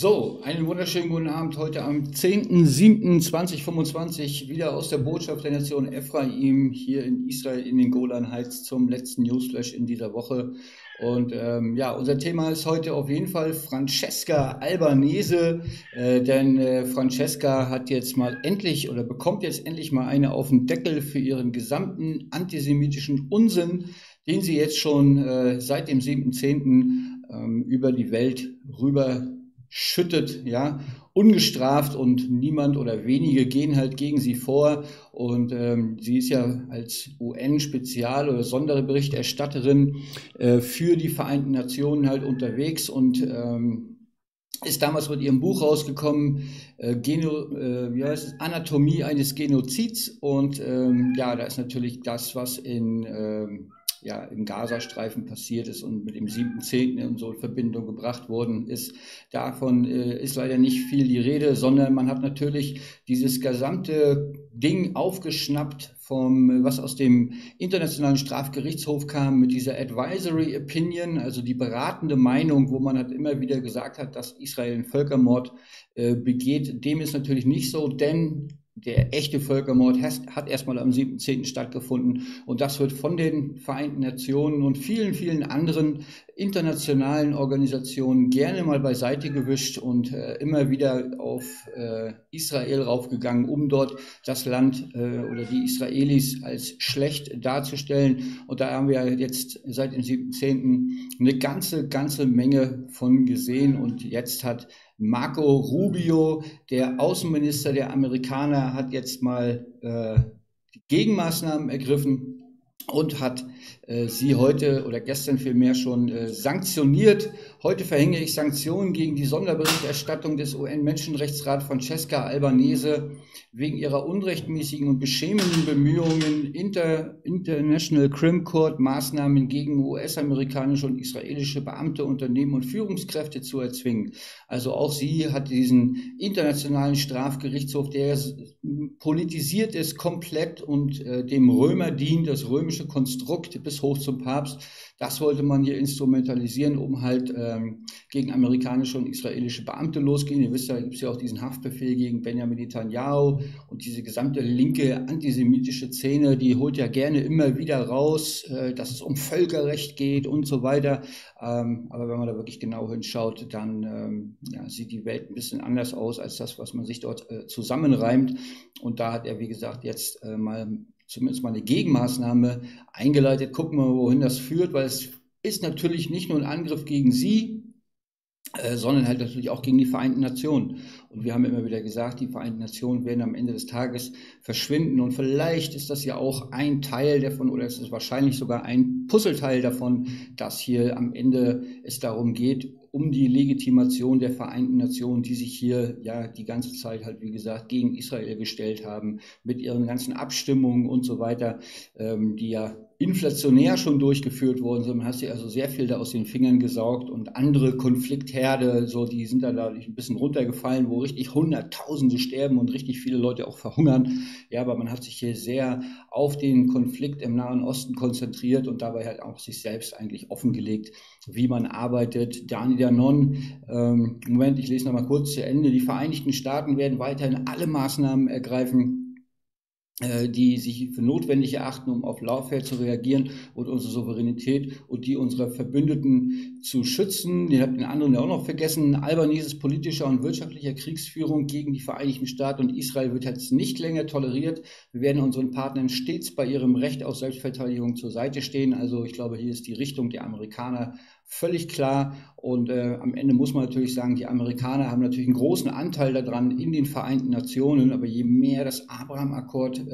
So, einen wunderschönen guten Abend heute am 10.07.2025 wieder aus der Botschaft der Nation Ephraim hier in Israel in den Golan Heights zum letzten Newsflash in dieser Woche. Und ja, unser Thema ist heute auf jeden Fall Francesca Albanese, denn Francesca hat jetzt mal endlich oder bekommt jetzt endlich mal eine auf den Deckel für ihren gesamten antisemitischen Unsinn, den sie jetzt schon seit dem 7.10. Über die Welt rüber schüttet, ja, ungestraft, und niemand oder wenige gehen halt gegen sie vor. Und sie ist ja als UN-Spezial- oder Sonderberichterstatterin für die Vereinten Nationen halt unterwegs und ist damals mit ihrem Buch rausgekommen, wie heißt es? Anatomie eines Genozids. Und ja, da ist natürlich das, was ja, im Gazastreifen passiert ist und mit dem 7.10. in so in Verbindung gebracht worden ist. Davon ist leider nicht viel die Rede, sondern man hat natürlich dieses gesamte Ding aufgeschnappt was aus dem Internationalen Strafgerichtshof kam, mit dieser Advisory Opinion, also die beratende Meinung, wo man halt immer wieder gesagt hat, dass Israel einen Völkermord begeht. Dem ist natürlich nicht so, denn der echte Völkermord hat erstmal am 7.10. stattgefunden, und das wird von den Vereinten Nationen und vielen, vielen anderen internationalen Organisationen gerne mal beiseite gewischt und immer wieder auf Israel raufgegangen, um dort das Land oder die Israelis als schlecht darzustellen. Und da haben wir jetzt seit dem 7.10. eine ganze Menge von gesehen, und jetzt hat Marco Rubio, der Außenminister der Amerikaner, hat jetzt mal Gegenmaßnahmen ergriffen und hat sie heute oder gestern vielmehr schon sanktioniert. Heute verhänge ich Sanktionen gegen die Sonderberichterstattung des UN-Menschenrechtsrats Francesca Albanese wegen ihrer unrechtmäßigen und beschämenden Bemühungen, International Criminal Court Maßnahmen gegen US-amerikanische und israelische Beamte, Unternehmen und Führungskräfte zu erzwingen. Also auch sie hat diesen internationalen Strafgerichtshof, der politisiert ist komplett und dem Römer dient, das römische Konstrukt bis hoch zum Papst. Das wollte man hier instrumentalisieren, um halt gegen amerikanische und israelische Beamte losgehen. Ihr wisst ja, da gibt es ja auch diesen Haftbefehl gegen Benjamin Netanyahu, und diese gesamte linke antisemitische Szene, die holt ja gerne immer wieder raus, dass es um Völkerrecht geht und so weiter. Aber wenn man da wirklich genau hinschaut, dann ja, sieht die Welt ein bisschen anders aus als das, was man sich dort zusammenreimt. Und da hat er, wie gesagt, jetzt zumindest mal eine Gegenmaßnahme eingeleitet. Gucken wir mal, wohin das führt, weil es ist natürlich nicht nur ein Angriff gegen sie, sondern halt natürlich auch gegen die Vereinten Nationen. Und wir haben immer wieder gesagt, die Vereinten Nationen werden am Ende des Tages verschwinden. Und vielleicht ist das ja auch ein Teil davon, oder es ist wahrscheinlich sogar ein Puzzleteil davon, dass hier am Ende es darum geht, um die Legitimation der Vereinten Nationen, die sich hier ja die ganze Zeit halt, wie gesagt, gegen Israel gestellt haben, mit ihren ganzen Abstimmungen und so weiter, die ja inflationär schon durchgeführt worden sind. Man hat sich also sehr viel da aus den Fingern gesaugt, und andere Konfliktherde, so, die sind da dadurch ein bisschen runtergefallen, wo richtig Hunderttausende sterben und richtig viele Leute auch verhungern. Ja, aber man hat sich hier sehr auf den Konflikt im Nahen Osten konzentriert und dabei halt auch sich selbst eigentlich offengelegt, wie man arbeitet. Dani Danon, Moment, ich lese noch mal kurz zu Ende. Die Vereinigten Staaten werden weiterhin alle Maßnahmen ergreifen, die sich für notwendig erachten, um auf Lawfare zu reagieren und unsere Souveränität und die unserer Verbündeten zu schützen. Den habt den anderen ja auch noch vergessen. Albaneses politischer und wirtschaftlicher Kriegsführung gegen die Vereinigten Staaten und Israel wird jetzt nicht länger toleriert. Wir werden unseren Partnern stets bei ihrem Recht auf Selbstverteidigung zur Seite stehen. Also ich glaube, hier ist die Richtung der Amerikaner völlig klar. Und am Ende muss man natürlich sagen, die Amerikaner haben natürlich einen großen Anteil daran in den Vereinten Nationen, aber je mehr das Abraham-Akkord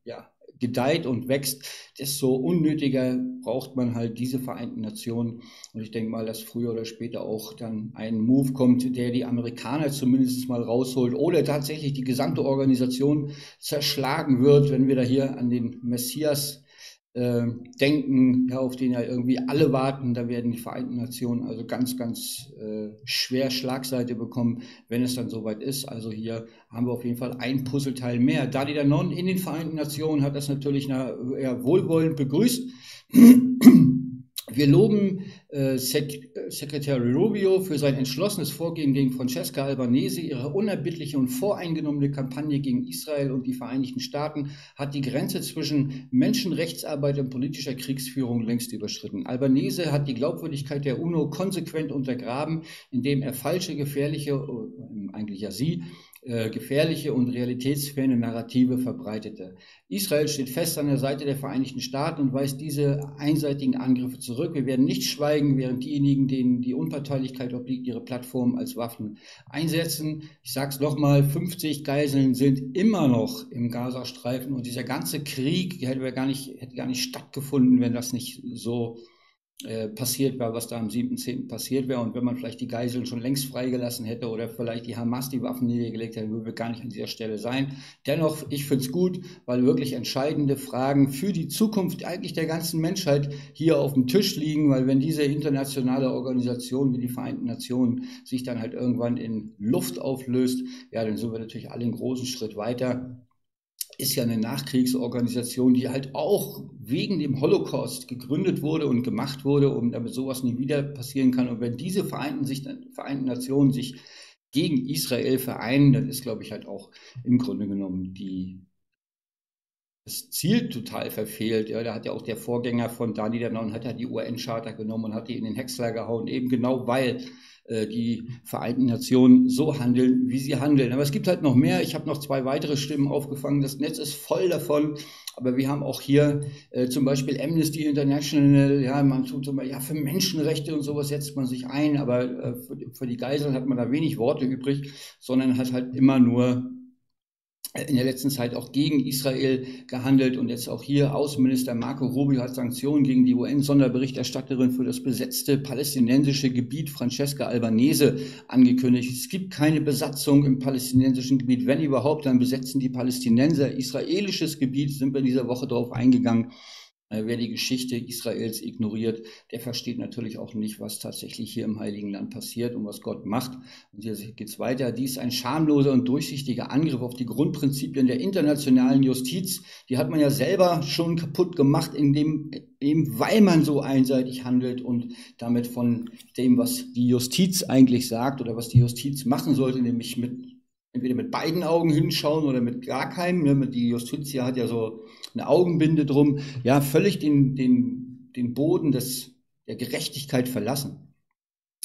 ja, gedeiht und wächst, desto unnötiger braucht man halt diese Vereinten Nationen. Und ich denke mal, dass früher oder später auch dann ein Move kommt, der die Amerikaner zumindest mal rausholt oder tatsächlich die gesamte Organisation zerschlagen wird, wenn wir da hier an den Messias denken, ja, auf den ja irgendwie alle warten. Da werden die Vereinten Nationen also ganz schwer Schlagseite bekommen, wenn es dann soweit ist. Also hier haben wir auf jeden Fall ein Puzzleteil mehr. Dadi Danon in den Vereinten Nationen hat das natürlich wohlwollend begrüßt. Wir loben Secretary Rubio für sein entschlossenes Vorgehen gegen Francesca Albanese. Ihre unerbittliche und voreingenommene Kampagne gegen Israel und die Vereinigten Staaten hat die Grenze zwischen Menschenrechtsarbeit und politischer Kriegsführung längst überschritten. Albanese hat die Glaubwürdigkeit der UNO konsequent untergraben, indem er falsche, gefährliche, eigentlich ja sie, gefährliche und realitätsferne Narrative verbreitete. Israel steht fest an der Seite der Vereinigten Staaten und weist diese einseitigen Angriffe zurück. Wir werden nicht schweigen, während diejenigen, denen die Unparteilichkeit obliegt, ihre Plattformen als Waffen einsetzen. Ich sage es nochmal, 50 Geiseln sind immer noch im Gazastreifen und dieser ganze Krieg hätte gar nicht stattgefunden, wenn das nicht so passiert wäre, was da am 7.10. passiert wäre. Und wenn man vielleicht die Geiseln schon längst freigelassen hätte oder vielleicht die Hamas die Waffen niedergelegt hätte, würden wir gar nicht an dieser Stelle sein. Dennoch, ich finde es gut, weil wirklich entscheidende Fragen für die Zukunft eigentlich der ganzen Menschheit hier auf dem Tisch liegen, weil wenn diese internationale Organisation wie die Vereinten Nationen sich dann halt irgendwann in Luft auflöst, ja, dann sind wir natürlich alle einen großen Schritt weiter. Ist ja eine Nachkriegsorganisation, die halt auch wegen dem Holocaust gegründet wurde und gemacht wurde, damit sowas nie wieder passieren kann. Und wenn diese Vereinten Nationen sich gegen Israel vereinen, dann ist, glaube ich, halt auch im Grunde genommen das Ziel total verfehlt. Ja, da hat ja auch der Vorgänger von Dani Danon hat ja die UN-Charta genommen und hat die in den Häcksler gehauen, eben genau weil die Vereinten Nationen so handeln, wie sie handeln. Aber es gibt halt noch mehr. Ich habe noch 2 weitere Stimmen aufgefangen. Das Netz ist voll davon. Aber wir haben auch hier zum Beispiel Amnesty International. Ja, man tut so mal, ja, für Menschenrechte und sowas setzt man sich ein. Aber für die Geiseln hat man da wenig Worte übrig, sondern hat halt immer nur in der letzten Zeit auch gegen Israel gehandelt und jetzt auch hier Außenminister Marco Rubio hat Sanktionen gegen die UN-Sonderberichterstatterin für das besetzte palästinensische Gebiet Francesca Albanese angekündigt. Es gibt keine Besatzung im palästinensischen Gebiet. Wenn überhaupt, dann besetzen die Palästinenser israelisches Gebiet, sind wir in dieser Woche darauf eingegangen. Wer die Geschichte Israels ignoriert, der versteht natürlich auch nicht, was tatsächlich hier im Heiligen Land passiert und was Gott macht. Und hier geht es weiter. Dies ist ein schamloser und durchsichtiger Angriff auf die Grundprinzipien der internationalen Justiz. Die hat man ja selber schon kaputt gemacht, eben weil man so einseitig handelt und damit von dem, was die Justiz eigentlich sagt oder was die Justiz machen sollte, nämlich entweder mit beiden Augen hinschauen oder mit gar keinem. Die Justiz hat ja so eine Augenbinde drum, ja, völlig den Boden der Gerechtigkeit verlassen.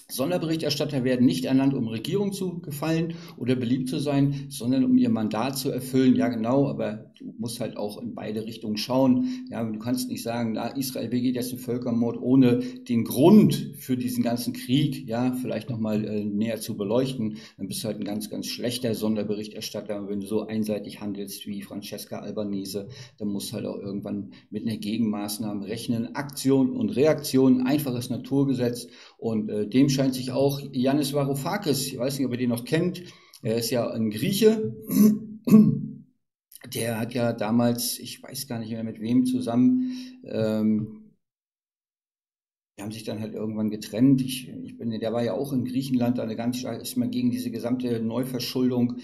Sonderberichterstatter werden nicht ernannt, um Regierung zu gefallen oder beliebt zu sein, sondern um ihr Mandat zu erfüllen. Ja, genau, aber du musst halt auch in beide Richtungen schauen. Ja, du kannst nicht sagen, Israel begeht jetzt einen Völkermord, ohne den Grund für diesen ganzen Krieg, ja, vielleicht nochmal näher zu beleuchten. Dann bist du halt ein ganz, ganz schlechter Sonderberichterstatter. Und wenn du so einseitig handelst wie Francesca Albanese, dann musst du halt auch irgendwann mit einer Gegenmaßnahme rechnen. Aktion und Reaktion, einfaches Naturgesetz. Und dem scheint sich auch Yanis Varoufakis, ich weiß nicht, ob ihr den noch kennt, er ist ja ein Grieche, der hat ja damals, ich weiß gar nicht mehr mit wem zusammen, die haben sich dann halt irgendwann getrennt. Der war ja auch in Griechenland, ist mal gegen diese gesamte Neuverschuldung,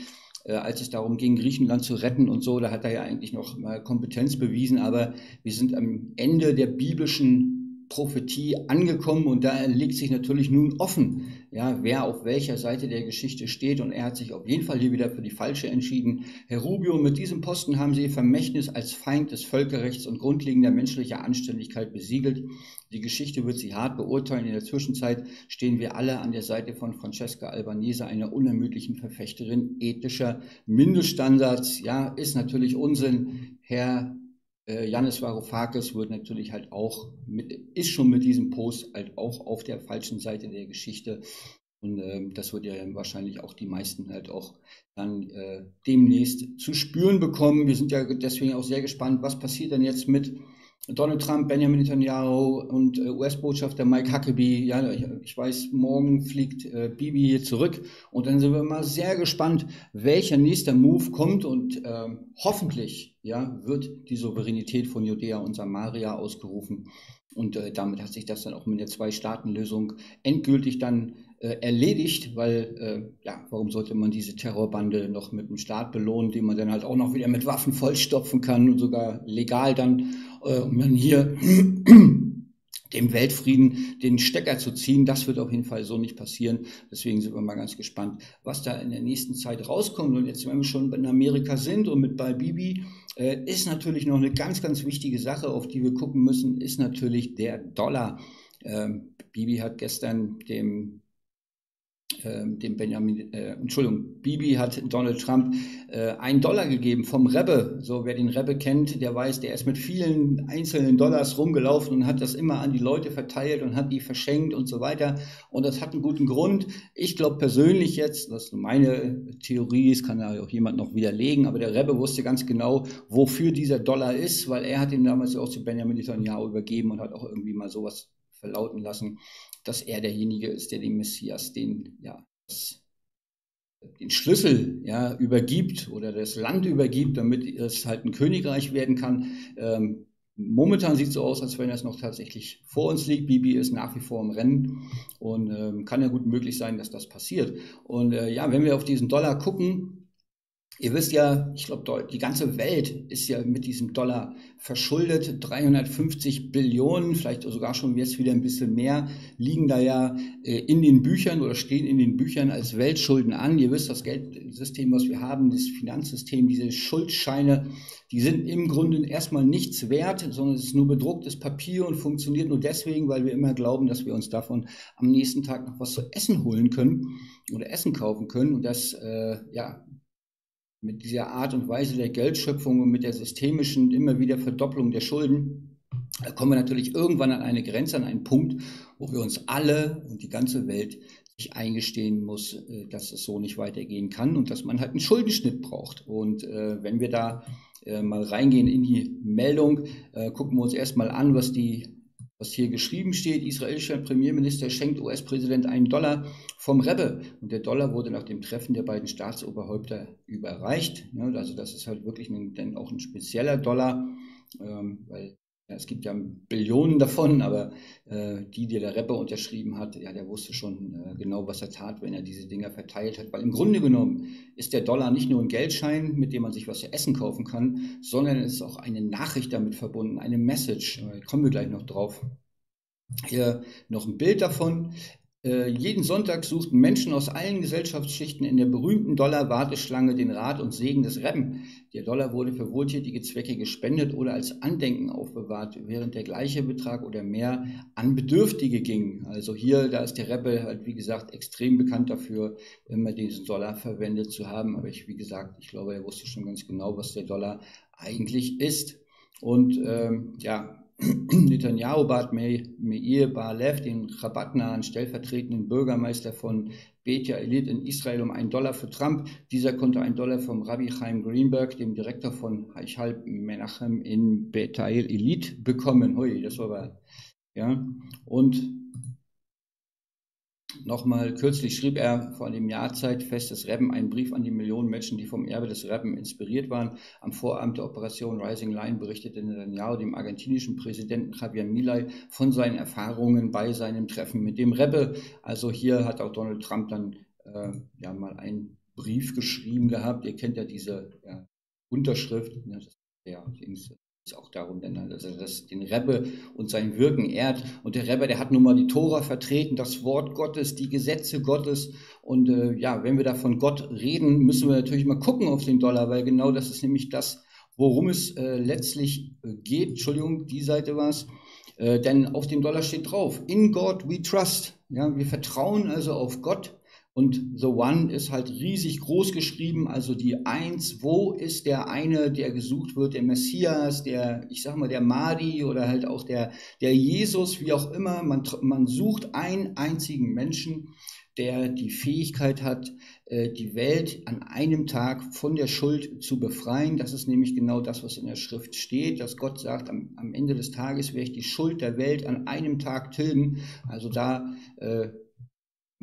als es darum ging, Griechenland zu retten und so, da hat er ja eigentlich noch mal Kompetenz bewiesen, aber wir sind am Ende der biblischen Prophetie angekommen und da liegt sich natürlich nun offen, ja, wer auf welcher Seite der Geschichte steht und er hat sich auf jeden Fall hier wieder für die falsche entschieden. Herr Rubio, mit diesem Posten haben Sie Ihr Vermächtnis als Feind des Völkerrechts und grundlegender menschlicher Anständigkeit besiegelt. Die Geschichte wird Sie hart beurteilen. In der Zwischenzeit stehen wir alle an der Seite von Francesca Albanese, einer unermüdlichen Verfechterin ethischer Mindeststandards. Ja, ist natürlich Unsinn, Herr Yanis Varoufakis wird natürlich halt auch ist schon mit diesem Post halt auch auf der falschen Seite der Geschichte. Und das wird ja wahrscheinlich auch die meisten halt auch dann demnächst zu spüren bekommen. Wir sind ja deswegen auch sehr gespannt, was passiert denn jetzt mit Donald Trump, Benjamin Netanyahu und US-Botschafter Mike Huckabee. Ja, ich weiß, morgen fliegt Bibi hier zurück und dann sind wir mal sehr gespannt, welcher nächster Move kommt und hoffentlich ja, wird die Souveränität von Judäa und Samaria ausgerufen und damit hat sich das dann auch mit der Zwei-Staaten-Lösung endgültig dann erledigt, weil ja, warum sollte man diese Terrorbande noch mit dem Staat belohnen, den man dann halt auch noch wieder mit Waffen vollstopfen kann und sogar legal dann, um dann hier dem Weltfrieden den Stecker zu ziehen. Das wird auf jeden Fall so nicht passieren. Deswegen sind wir mal ganz gespannt, was da in der nächsten Zeit rauskommt. Und jetzt, wenn wir schon in Amerika sind und mit bei Bibi, ist natürlich noch eine ganz, ganz wichtige Sache, auf die wir gucken müssen, ist natürlich der Dollar. Bibi hat gestern Bibi hat Donald Trump $1 gegeben vom Rebbe. So, wer den Rebbe kennt, der weiß, der ist mit vielen einzelnen Dollars rumgelaufen und hat das immer an die Leute verteilt und hat die verschenkt und so weiter. Und das hat einen guten Grund. Ich glaube persönlich jetzt, das ist meine Theorie, das kann ja auch jemand noch widerlegen, aber der Rebbe wusste ganz genau, wofür dieser Dollar ist, weil er hat ihn damals auch zu Benjamin Netanyahu übergeben und hat auch irgendwie mal sowas verlauten lassen, dass er derjenige ist, der dem Messias den Schlüssel übergibt oder das Land übergibt, damit es halt ein Königreich werden kann. Momentan sieht es so aus, als wenn das noch tatsächlich vor uns liegt. Bibi ist nach wie vor im Rennen und kann ja gut möglich sein, dass das passiert. Und wenn wir auf diesen Dollar gucken, ihr wisst ja, ich glaube, die ganze Welt ist ja mit diesem Dollar verschuldet. 350 Billionen, vielleicht sogar schon jetzt wieder ein bisschen mehr, liegen da ja in den Büchern oder stehen in den Büchern als Weltschulden an. Ihr wisst, das Geldsystem, was wir haben, das Finanzsystem, diese Schuldscheine, die sind im Grunde erstmal nichts wert, sondern es ist nur bedrucktes Papier und funktioniert nur deswegen, weil wir immer glauben, dass wir uns davon am nächsten Tag noch was zu essen holen können oder Essen kaufen können. Und das, mit dieser Art und Weise der Geldschöpfung und mit der systemischen immer wieder Verdopplung der Schulden, da kommen wir natürlich irgendwann an eine Grenze, an einen Punkt, wo wir uns alle und die ganze Welt sich eingestehen muss, dass es so nicht weitergehen kann und dass man halt einen Schuldenschnitt braucht. Und wenn wir da mal reingehen in die Meldung, gucken wir uns erstmal an, was hier geschrieben steht. Israelischer Premierminister schenkt US-Präsident $1 vom Rebbe. Und der Dollar wurde nach dem Treffen der beiden Staatsoberhäupter überreicht. Ja, also das ist halt wirklich dann auch ein spezieller Dollar, weil es gibt ja Billionen davon, aber die der Rebbe unterschrieben hat, ja, der wusste schon genau, was er tat, wenn er diese Dinger verteilt hat. Weil im Grunde genommen ist der Dollar nicht nur ein Geldschein, mit dem man sich was zu essen kaufen kann, sondern es ist auch eine Nachricht damit verbunden, eine Message. Kommen wir gleich noch drauf. Hier noch ein Bild davon. Jeden Sonntag suchten Menschen aus allen Gesellschaftsschichten in der berühmten Dollar-Warteschlange den Rat und Segen des Rebben. Der Dollar wurde für wohltätige Zwecke gespendet oder als Andenken aufbewahrt, während der gleiche Betrag oder mehr an Bedürftige ging. Also da ist der Rebbe halt, wie gesagt, extrem bekannt dafür, immer diesen Dollar verwendet zu haben. Aber wie gesagt, ich glaube, er wusste schon ganz genau, was der Dollar eigentlich ist. Und Netanyahu bat Meir Bar-Lev, den rabattnahen stellvertretenden Bürgermeister von Bet Yael in Israel, um $1 für Trump. Dieser konnte $1 vom Rabbi Chaim Greenberg, dem Direktor von Heichal Menachem in Bet Yael bekommen. Hui, das war aber, ja. Und nochmal kürzlich schrieb er vor einem Jahr Zeit fest, des Rebben einen Brief an die Millionen Menschen, die vom Erbe des Rebben inspiriert waren. Am Vorabend der Operation Rising Lion berichtete Netanyahu dem argentinischen Präsidenten Javier Milei von seinen Erfahrungen bei seinem Treffen mit dem Rebbe. Also hier hat auch Donald Trump dann mal einen Brief geschrieben gehabt. Ihr kennt ja diese Unterschrift. Es auch darum, dass er den Rebbe und sein Wirken ehrt. Und der Rebbe, der hat nun mal die Tora vertreten, das Wort Gottes, die Gesetze Gottes. Und wenn wir da von Gott reden, müssen wir natürlich mal gucken auf den Dollar, weil genau das ist nämlich das, worum es letztlich geht. Entschuldigung, die Seite war es. Denn auf dem Dollar steht drauf, in God we trust. Ja, wir vertrauen also auf Gott. Und The One ist halt riesig groß geschrieben, also die Eins, wo ist der eine, der gesucht wird, der Messias, der Mahdi oder halt auch der Jesus, wie auch immer. Man sucht einen einzigen Menschen, der die Fähigkeit hat, die Welt an einem Tag von der Schuld zu befreien. Das ist nämlich genau das, was in der Schrift steht, dass Gott sagt, am Ende des Tages werde ich die Schuld der Welt an einem Tag tilgen. Also da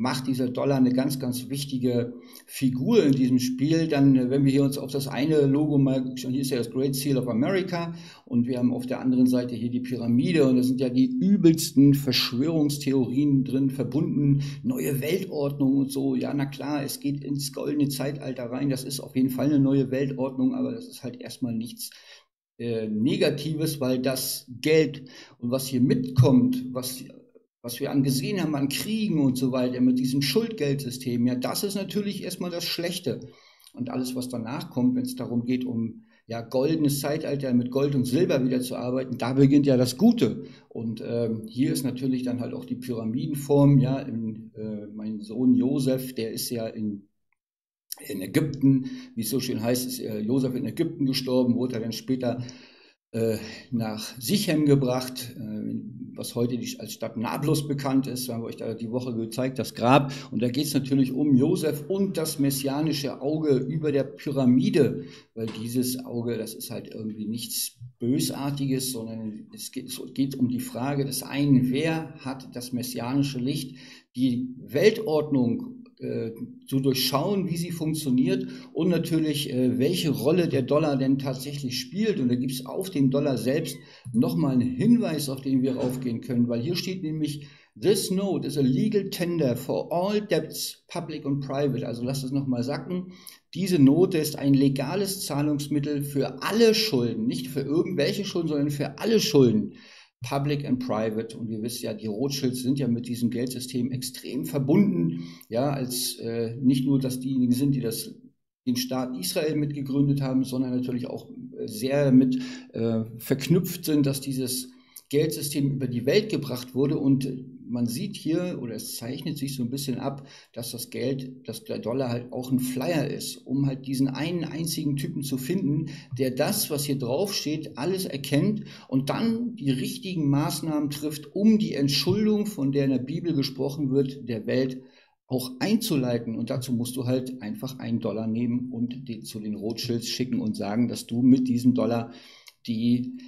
macht dieser Dollar eine ganz, ganz wichtige Figur in diesem Spiel. Dann, wenn wir hier uns auf das eine Logo mal, hier ist ja das Great Seal of America und wir haben auf der anderen Seite hier die Pyramide und da sind ja die übelsten Verschwörungstheorien drin verbunden, neue Weltordnung und so. Ja, na klar, es geht ins goldene Zeitalter rein, das ist auf jeden Fall eine neue Weltordnung, aber das ist halt erstmal nichts Negatives, weil das Geld und was hier mitkommt, was wir angesehen haben an Kriegen und so weiter mit diesem Schuldgeldsystem, ja, das ist natürlich erstmal das Schlechte. Und alles, was danach kommt, wenn es darum geht, um ja, goldenes Zeitalter mit Gold und Silber wieder zu arbeiten, da beginnt ja das Gute. Und hier ist natürlich dann halt auch die Pyramidenform, ja, mein Sohn Josef, der ist ja in Ägypten, wie es so schön heißt, ist Josef in Ägypten gestorben, wurde er dann später nach Sichem gebracht, was heute als Stadt Nablus bekannt ist. Da habe ich da die Woche gezeigt, das Grab. Und da geht es natürlich um Josef und das messianische Auge über der Pyramide, weil dieses Auge, das ist halt irgendwie nichts Bösartiges, sondern es geht um die Frage des einen, wer hat das messianische Licht, die Weltordnung zu durchschauen, wie sie funktioniert und natürlich, welche Rolle der Dollar denn tatsächlich spielt. Und da gibt es auf dem Dollar selbst nochmal einen Hinweis, auf den wir raufgehen können, weil hier steht nämlich, this note is a legal tender for all debts, public and private. Also lasst es nochmal sacken. Diese Note ist ein legales Zahlungsmittel für alle Schulden, nicht für irgendwelche Schulden, sondern für alle Schulden. Public and Private, und ihr wisst ja, die Rothschilds sind ja mit diesem Geldsystem extrem verbunden, ja, als nicht nur, dass diejenigen sind, die den Staat Israel mitgegründet haben, sondern natürlich auch sehr mit verknüpft sind, dass dieses Geldsystem über die Welt gebracht wurde. Und man sieht hier, oder es zeichnet sich so ein bisschen ab, dass das Geld, dass der Dollar halt auch ein Flyer ist, um halt diesen einen einzigen Typen zu finden, der das, was hier drauf steht, alles erkennt und dann die richtigen Maßnahmen trifft, um die Entschuldung, von der in der Bibel gesprochen wird, der Welt auch einzuleiten. Und dazu musst du halt einfach $1 nehmen und den zu den Rothschilds schicken und sagen, dass du mit diesem Dollar die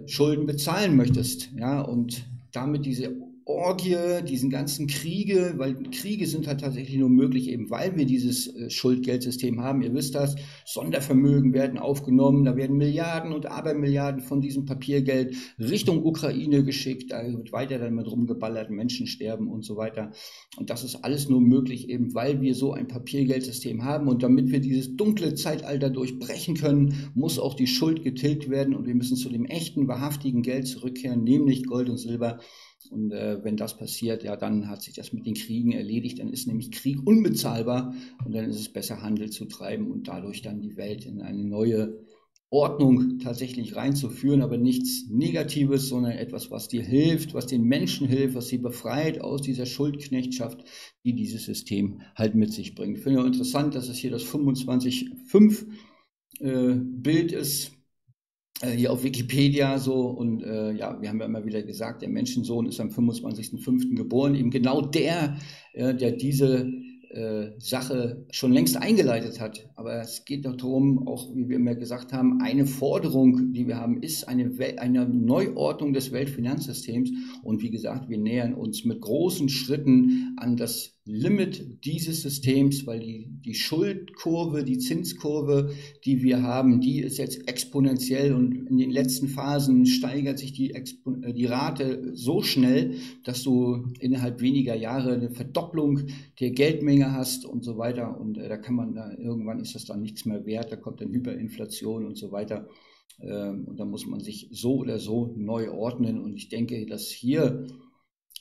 Schulden bezahlen möchtest, ja, und damit diese Orgie, diesen ganzen Kriege, weil Kriege sind halt tatsächlich nur möglich, eben weil wir dieses Schuldgeldsystem haben. Ihr wisst das, Sondervermögen werden aufgenommen, da werden Milliarden und Abermilliarden von diesem Papiergeld Richtung Ukraine geschickt, da wird weiter dann mit rumgeballert, Menschen sterben und so weiter. Und das ist alles nur möglich, eben weil wir so ein Papiergeldsystem haben. Und damit wir dieses dunkle Zeitalter durchbrechen können, muss auch die Schuld getilgt werden und wir müssen zu dem echten, wahrhaftigen Geld zurückkehren, nämlich Gold und Silber. Und wenn das passiert, ja, dann hat sich das mit den Kriegen erledigt. Dann ist nämlich Krieg unbezahlbar und dann ist es besser, Handel zu treiben und dadurch dann die Welt in eine neue Ordnung tatsächlich reinzuführen, aber nichts Negatives, sondern etwas, was dir hilft, was den Menschen hilft, was sie befreit aus dieser Schuldknechtschaft, die dieses System halt mit sich bringt. Ich finde es interessant, dass es hier das 25.5 Bild ist, hier auf Wikipedia so, und ja, wir haben ja immer wieder gesagt, der Menschensohn ist am 25.05. geboren, eben genau der diese Sache schon längst eingeleitet hat. Aber es geht doch darum, auch wie wir immer gesagt haben, eine Forderung, die wir haben, ist eine Neuordnung des Weltfinanzsystems. Und wie gesagt, wir nähern uns mit großen Schritten an das Limit dieses Systems, weil die Schuldkurve, die Zinskurve, die wir haben, die ist jetzt exponentiell und in den letzten Phasen steigert sich die Rate so schnell, dass du innerhalb weniger Jahre eine Verdopplung der Geldmenge hast und so weiter. Und da kann man, irgendwann ist das dann nichts mehr wert, da kommt dann Hyperinflation und so weiter. Und da muss man sich so oder so neu ordnen. Und ich denke, dass hier,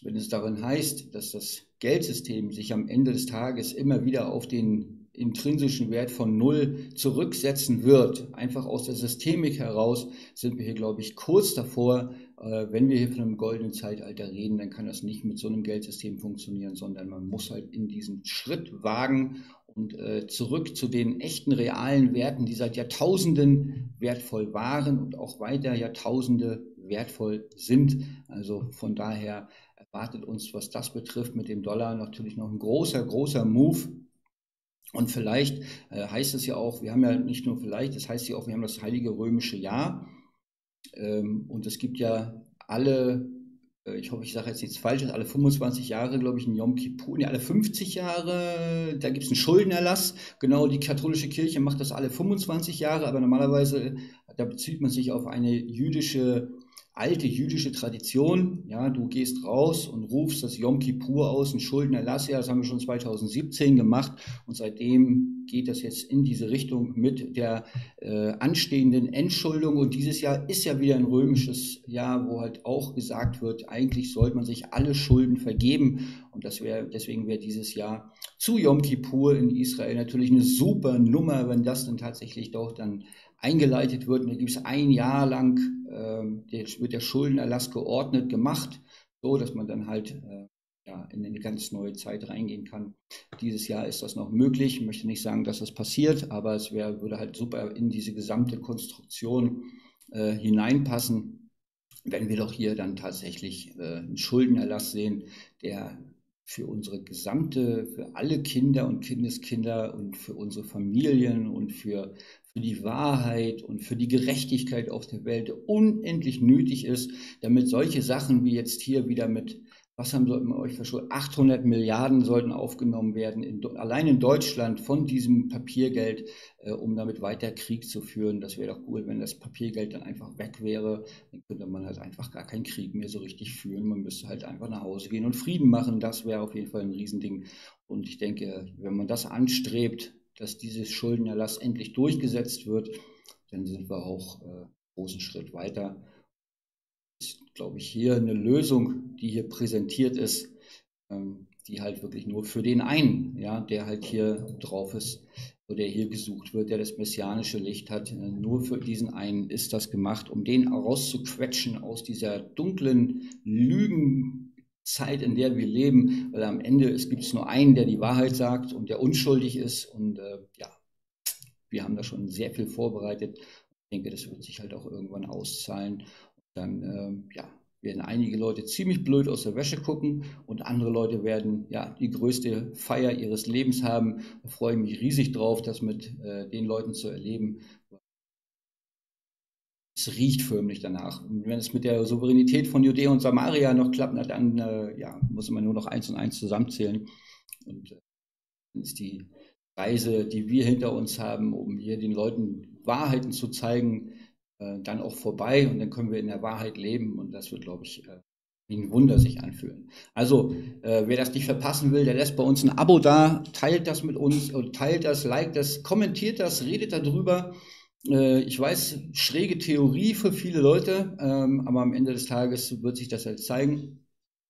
wenn es darin heißt, dass das Geldsystem sich am Ende des Tages immer wieder auf den intrinsischen Wert von 0 zurücksetzen wird, einfach aus der Systemik heraus, sind wir hier, glaube ich, kurz davor. Wenn wir hier von einem goldenen Zeitalter reden, dann kann das nicht mit so einem Geldsystem funktionieren, sondern man muss halt in diesen Schritt wagen und zurück zu den echten, realen Werten, die seit Jahrtausenden wertvoll waren und auch weiter Jahrtausende wertvoll sind. Also von daher erwartet uns, was das betrifft, mit dem Dollar natürlich noch ein großer Move. Und vielleicht heißt es ja auch, wir haben ja nicht nur vielleicht, das heißt ja auch, wir haben das Heilige Römische Jahr. Und es gibt ja alle, ich hoffe, ich sage jetzt nichts Falsches, alle 25 Jahre, glaube ich, ein Yom Kippur, nee, alle 50 Jahre, da gibt es einen Schuldenerlass. Genau, die katholische Kirche macht das alle 25 Jahre, aber normalerweise, da bezieht man sich auf eine alte jüdische Tradition. Ja, du gehst raus und rufst das Yom Kippur aus, einen Schuldenerlass. Ja, das haben wir schon 2017 gemacht und seitdem geht das jetzt in diese Richtung mit der anstehenden Entschuldung. Und dieses Jahr ist ja wieder ein römisches Jahr, wo halt auch gesagt wird, eigentlich sollte man sich alle Schulden vergeben. Und deswegen wäre dieses Jahr zu Yom Kippur in Israel natürlich eine super Nummer, wenn das dann tatsächlich doch dann eingeleitet wird. Und da gibt es ein Jahr lang, wird der Schuldenerlass geordnet gemacht, so dass man dann halt ja, in eine ganz neue Zeit reingehen kann. Dieses Jahr ist das noch möglich. Ich möchte nicht sagen, dass das passiert, aber es würde halt super in diese gesamte Konstruktion hineinpassen, wenn wir doch hier dann tatsächlich einen Schuldenerlass sehen, der für für alle Kinder und Kindeskinder und für unsere Familien und für die Wahrheit und für die Gerechtigkeit auf der Welt unendlich nötig ist, damit solche Sachen wie jetzt hier wieder mit, was haben sollten wir euch verschuldet? 800 Milliarden sollten aufgenommen werden, allein in Deutschland von diesem Papiergeld, um damit weiter Krieg zu führen. Das wäre doch cool, wenn das Papiergeld dann einfach weg wäre. Dann könnte man halt einfach gar keinen Krieg mehr so richtig führen. Man müsste halt einfach nach Hause gehen und Frieden machen. Das wäre auf jeden Fall ein Riesending. Und ich denke, wenn man das anstrebt, dass dieses Schuldenerlass endlich durchgesetzt wird, dann sind wir auch einen großen Schritt weiter. Ist, glaube ich, hier eine Lösung, die hier präsentiert ist, die halt wirklich nur für den einen, ja, der halt hier drauf ist, oder der hier gesucht wird, der das messianische Licht hat, nur für diesen einen ist das gemacht, um den rauszuquetschen aus dieser dunklen Lügenzeit, in der wir leben, weil am Ende gibt es nur einen, der die Wahrheit sagt und der unschuldig ist und ja, wir haben da schon sehr viel vorbereitet. Ich denke, das wird sich halt auch irgendwann auszahlen. Dann ja, werden einige Leute ziemlich blöd aus der Wäsche gucken und andere Leute werden ja die größte Feier ihres Lebens haben. Da freue ich mich riesig drauf, das mit den Leuten zu erleben. Es riecht förmlich danach. Und wenn es mit der Souveränität von Judäa und Samaria noch klappt, dann ja, muss man nur noch 1 und 1 zusammenzählen. Und dann ist die Reise, die wir hinter uns haben, um hier den Leuten Wahrheiten zu zeigen, dann auch vorbei und dann können wir in der Wahrheit leben und das wird, glaube ich, wie ein Wunder sich anfühlen. Also, wer das nicht verpassen will, der lässt bei uns ein Abo da, teilt das mit uns und teilt das, liked das, kommentiert das, redet darüber. Ich weiß, schräge Theorie für viele Leute, aber am Ende des Tages wird sich das halt zeigen.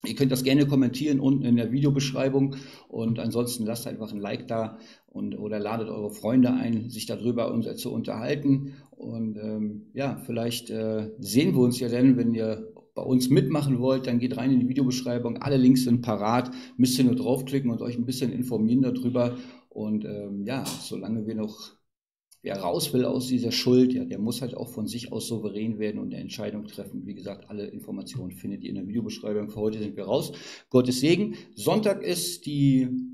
Ihr könnt das gerne kommentieren unten in der Videobeschreibung und ansonsten lasst einfach ein Like da oder ladet eure Freunde ein, sich darüber zu unterhalten. Und ja, vielleicht sehen wir uns ja dann, wenn ihr bei uns mitmachen wollt, dann geht rein in die Videobeschreibung. Alle Links sind parat, müsst ihr nur draufklicken und euch ein bisschen informieren darüber. Und ja, solange wir noch wer raus will aus dieser Schuld, ja, der muss halt auch von sich aus souverän werden und eine Entscheidung treffen. Wie gesagt, alle Informationen findet ihr in der Videobeschreibung. Für heute sind wir raus. Gottes Segen. Samstag ist um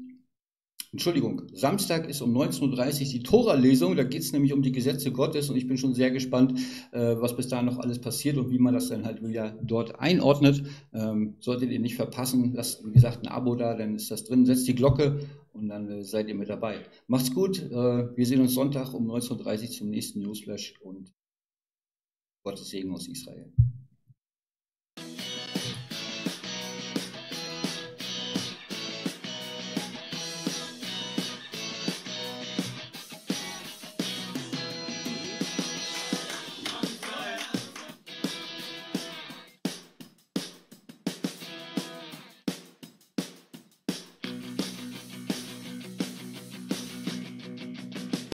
19:30 Uhr die Tora-Lesung. Da geht es nämlich um die Gesetze Gottes und ich bin schon sehr gespannt, was bis dahin noch alles passiert und wie man das dann halt wieder dort einordnet. Solltet ihr nicht verpassen, lasst, wie gesagt, ein Abo da, dann ist das drin. Setzt die Glocke und dann seid ihr mit dabei. Macht's gut. Wir sehen uns Sonntag um 19:30 Uhr zum nächsten Newsflash und Gottes Segen aus Israel.